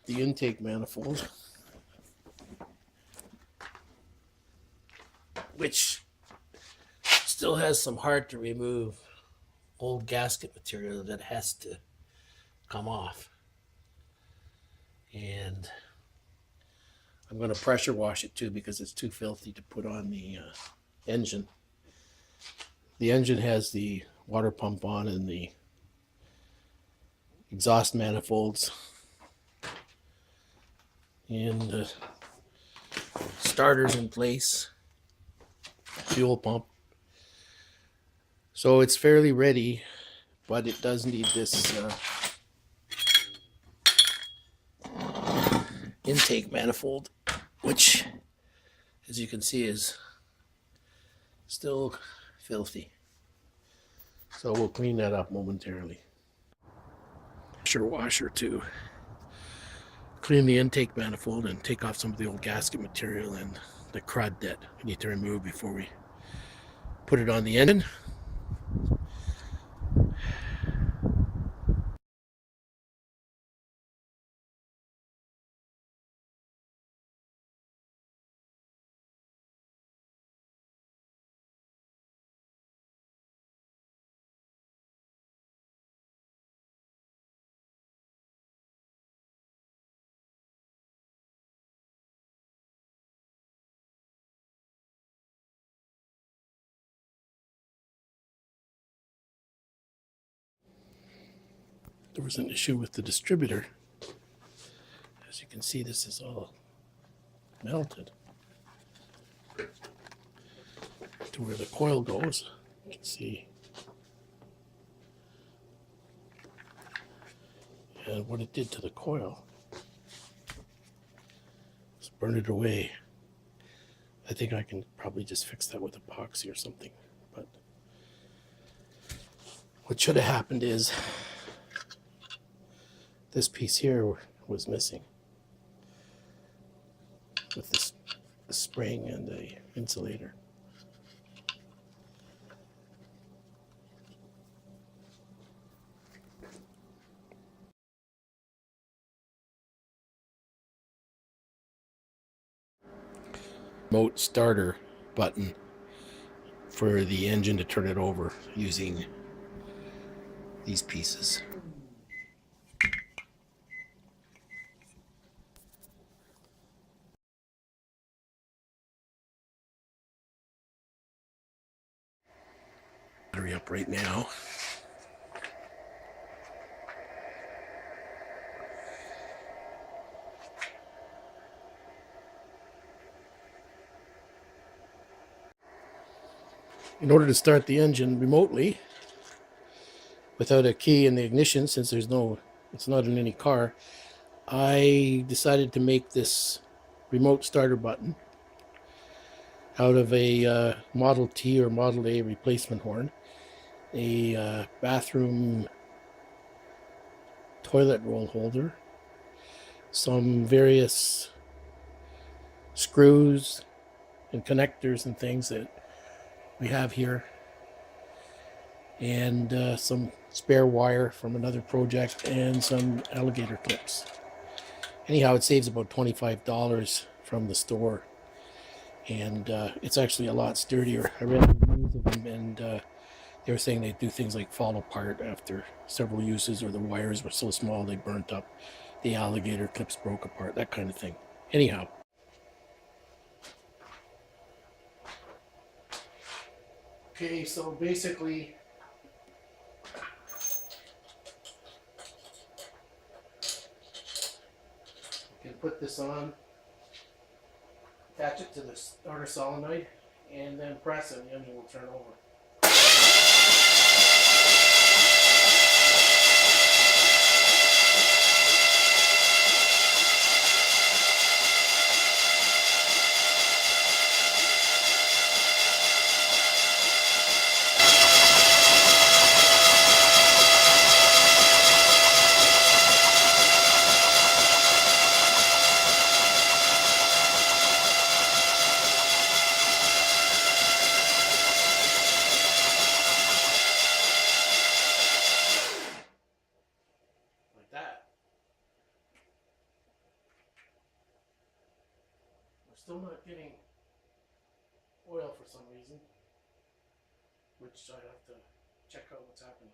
the intake manifold, which still has some hard to remove old gasket material that has to come off. And I'm going to pressure wash it too because it's too filthy to put on the engine. The engine has the water pump on and the exhaust manifolds and the starters in place, fuel pump. So it's fairly ready, but it does need this intake manifold, which, as you can see, is still filthy. So we'll clean that up momentarily. Pressure washer to clean the intake manifold and take off some of the old gasket material and the crud that we need to remove before we put it on the engine. There was an issue with the distributor. As you can see, this is all melted to where the coil goes. You can see. And what it did to the coil was burn it away. I think I can probably just fix that with epoxy or something. But what should have happened is this piece here was missing with this, the spring and the insulator. Remote starter button for the engine to turn it over using these pieces. Battery up right now. In order to start the engine remotely without a key in the ignition, since it's not in any car, I decided to make this remote starter button out of a Model T or Model A replacement horn, a bathroom toilet roll holder, some various screws and connectors and things that we have here, and some spare wire from another project and some alligator clips. Anyhow, it saves about $25 from the store, and it's actually a lot sturdier. I read reviews of them, and they were saying they do things like fall apart after several uses, or the wires were so small they burnt up, the alligator clips broke apart, that kind of thing. Anyhow, okay, so basically you can put this on, attach it to the starter solenoid, and then press it and the engine will turn over. not getting oil for some reason, which I'd have to check out what's happening.